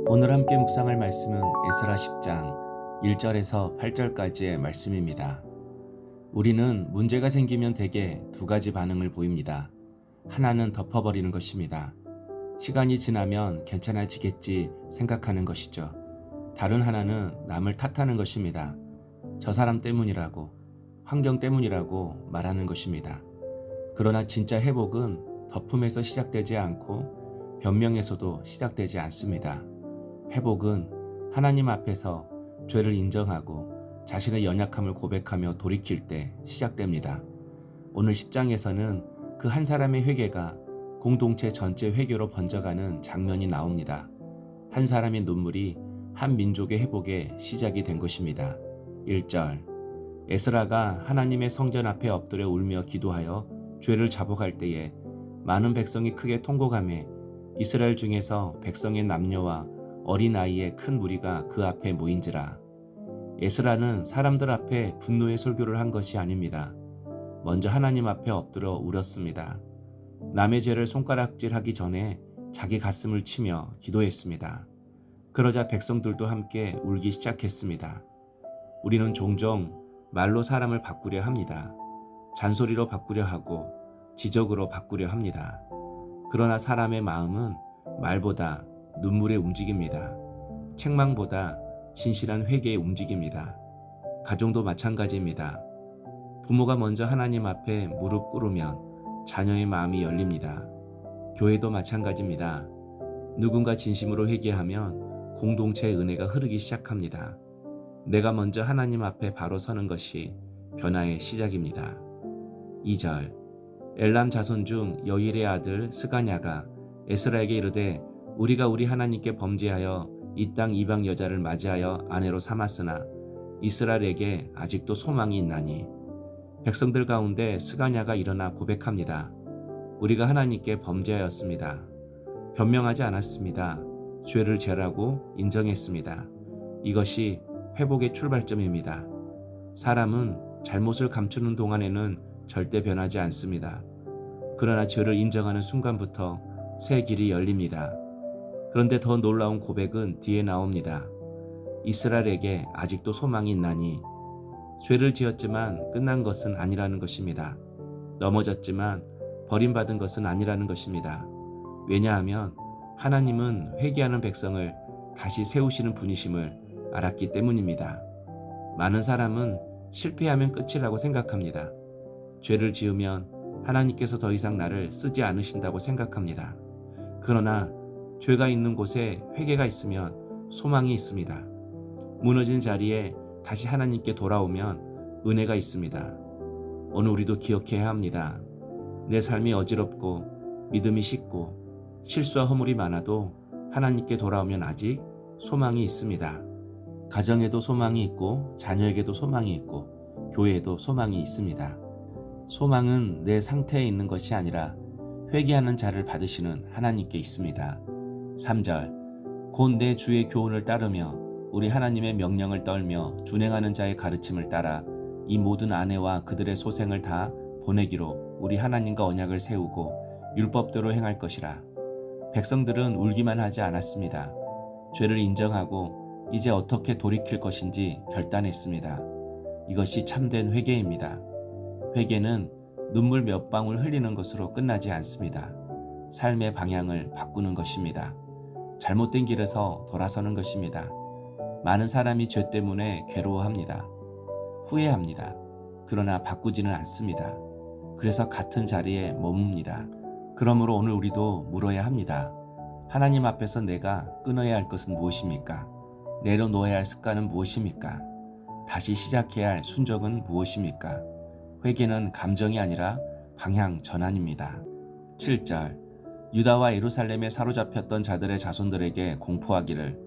오늘 함께 묵상할 말씀은 에스라 10장 1절에서 8절까지의 말씀입니다. 우리는 문제가 생기면 대개 두 가지 반응을 보입니다. 하나는 덮어버리는 것입니다. 시간이 지나면 괜찮아지겠지 생각하는 것이죠. 다른 하나는 남을 탓하는 것입니다. 저 사람 때문이라고, 환경 때문이라고 말하는 것입니다. 그러나 진짜 회복은 덮음에서 시작되지 않고 변명에서도 시작되지 않습니다. 회복은 하나님 앞에서 죄를 인정하고 자신의 연약함을 고백하며 돌이킬 때 시작됩니다. 오늘 10장에서는 그 한 사람의 회개가 공동체 전체 회개로 번져가는 장면이 나옵니다. 한 사람의 눈물이 한 민족의 회복의 시작이 된 것입니다. 1절 에스라가 하나님의 성전 앞에 엎드려 울며 기도하여 죄를 자복할 때에 많은 백성이 크게 통곡하며 이스라엘 중에서 백성의 남녀와 어린아이의 큰 무리가 그 앞에 모인지라. 에스라는 사람들 앞에 분노의 설교를 한 것이 아닙니다. 먼저 하나님 앞에 엎드려 울었습니다. 남의 죄를 손가락질하기 전에 자기 가슴을 치며 기도했습니다. 그러자 백성들도 함께 울기 시작했습니다. 우리는 종종 말로 사람을 바꾸려 합니다. 잔소리로 바꾸려 하고 지적으로 바꾸려 합니다. 그러나 사람의 마음은 말보다 눈물에 움직입니다. 책망보다 진실한 회개에 움직입니다. 가정도 마찬가지입니다. 부모가 먼저 하나님 앞에 무릎 꿇으면 자녀의 마음이 열립니다. 교회도 마찬가지입니다. 누군가 진심으로 회개하면 공동체의 은혜가 흐르기 시작합니다. 내가 먼저 하나님 앞에 바로 서는 것이 변화의 시작입니다. 2절 엘람 자손 중 여일의 아들 스가냐가 에스라에게 이르되 우리가 우리 하나님께 범죄하여 이 땅 이방 여자를 맞이하여 아내로 삼았으나 이스라엘에게 아직도 소망이 있나니. 백성들 가운데 스가냐가 일어나 고백합니다. 우리가 하나님께 범죄하였습니다. 변명하지 않았습니다. 죄를 죄라고 인정했습니다. 이것이 회복의 출발점입니다. 사람은 잘못을 감추는 동안에는 절대 변하지 않습니다. 그러나 죄를 인정하는 순간부터 새 길이 열립니다. 그런데 더 놀라운 고백은 뒤에 나옵니다. 이스라엘에게 아직도 소망이 있나니. 죄를 지었지만 끝난 것은 아니라는 것입니다. 넘어졌지만 버림받은 것은 아니라는 것입니다. 왜냐하면 하나님은 회개하는 백성을 다시 세우시는 분이심을 알았기 때문입니다. 많은 사람은 실패하면 끝이라고 생각합니다. 죄를 지으면 하나님께서 더 이상 나를 쓰지 않으신다고 생각합니다. 그러나 죄가 있는 곳에 회개가 있으면 소망이 있습니다. 무너진 자리에 다시 하나님께 돌아오면 은혜가 있습니다. 오늘 우리도 기억해야 합니다. 내 삶이 어지럽고 믿음이 식고 실수와 허물이 많아도 하나님께 돌아오면 아직 소망이 있습니다. 가정에도 소망이 있고 자녀에게도 소망이 있고 교회에도 소망이 있습니다. 소망은 내 상태에 있는 것이 아니라 회개하는 자를 받으시는 하나님께 있습니다. 3절 곧 내 주의 교훈을 따르며 우리 하나님의 명령을 떨며 준행하는 자의 가르침을 따라 이 모든 아내와 그들의 소생을 다 보내기로 우리 하나님과 언약을 세우고 율법대로 행할 것이라. 백성들은 울기만 하지 않았습니다. 죄를 인정하고 이제 어떻게 돌이킬 것인지 결단했습니다. 이것이 참된 회개입니다. 회개는 눈물 몇 방울 흘리는 것으로 끝나지 않습니다. 삶의 방향을 바꾸는 것입니다. 잘못된 길에서 돌아서는 것입니다. 많은 사람이 죄 때문에 괴로워합니다. 후회합니다. 그러나 바꾸지는 않습니다. 그래서 같은 자리에 머뭅니다. 그러므로 오늘 우리도 물어야 합니다. 하나님 앞에서 내가 끊어야 할 것은 무엇입니까? 내려놓아야 할 습관은 무엇입니까? 다시 시작해야 할 순종은 무엇입니까? 회개는 감정이 아니라 방향 전환입니다. 7절 유다와 예루살렘에 사로잡혔던 자들의 자손들에게 공포하기를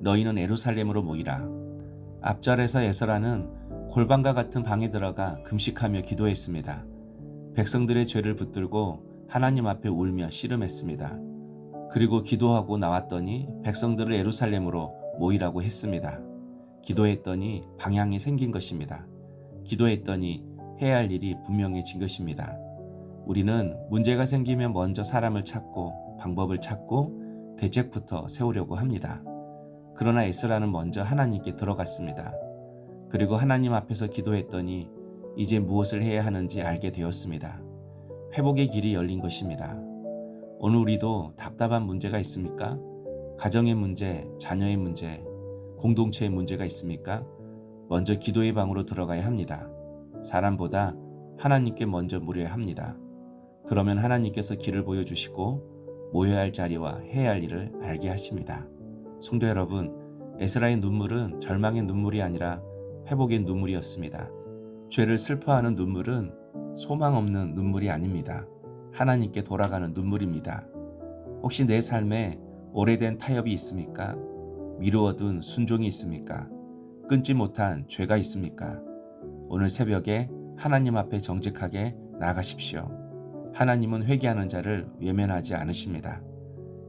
너희는 예루살렘으로 모이라. 앞절에서 에스라는 골방과 같은 방에 들어가 금식하며 기도했습니다. 백성들의 죄를 붙들고 하나님 앞에 울며 씨름했습니다. 그리고 기도하고 나왔더니 백성들을 예루살렘으로 모이라고 했습니다. 기도했더니 방향이 생긴 것입니다. 기도했더니 해야 할 일이 분명해진 것입니다. 우리는 문제가 생기면 먼저 사람을 찾고 방법을 찾고 대책부터 세우려고 합니다. 그러나 에스라는 먼저 하나님께 들어갔습니다. 그리고 하나님 앞에서 기도했더니 이제 무엇을 해야 하는지 알게 되었습니다. 회복의 길이 열린 것입니다. 오늘 우리도 답답한 문제가 있습니까? 가정의 문제, 자녀의 문제, 공동체의 문제가 있습니까? 먼저 기도의 방으로 들어가야 합니다. 사람보다 하나님께 먼저 물어야 합니다. 그러면 하나님께서 길을 보여주시고 모여야 할 자리와 해야 할 일을 알게 하십니다. 성도 여러분, 에스라의 눈물은 절망의 눈물이 아니라 회복의 눈물이었습니다. 죄를 슬퍼하는 눈물은 소망 없는 눈물이 아닙니다. 하나님께 돌아가는 눈물입니다. 혹시 내 삶에 오래된 타협이 있습니까? 미루어둔 순종이 있습니까? 끊지 못한 죄가 있습니까? 오늘 새벽에 하나님 앞에 정직하게 나가십시오. 하나님은 회개하는 자를 외면하지 않으십니다.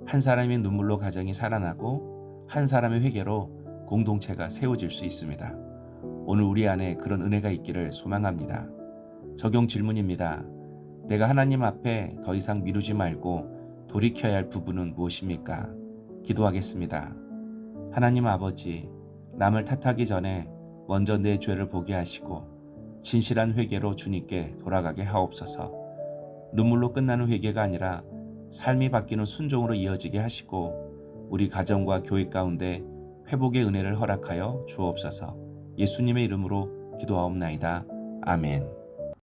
한 사람의 눈물로 가정이 살아나고 한 사람의 회개로 공동체가 세워질 수 있습니다. 오늘 우리 안에 그런 은혜가 있기를 소망합니다. 적용 질문입니다. 내가 하나님 앞에 더 이상 미루지 말고 돌이켜야 할 부분은 무엇입니까? 기도하겠습니다. 하나님 아버지, 남을 탓하기 전에 먼저 내 죄를 보게 하시고 진실한 회개로 주님께 돌아가게 하옵소서. 눈물로 끝나는 회개가 아니라 삶이 바뀌는 순종으로 이어지게 하시고 우리 가정과 교회 가운데 회복의 은혜를 허락하여 주옵소서. 예수님의 이름으로 기도하옵나이다. 아멘.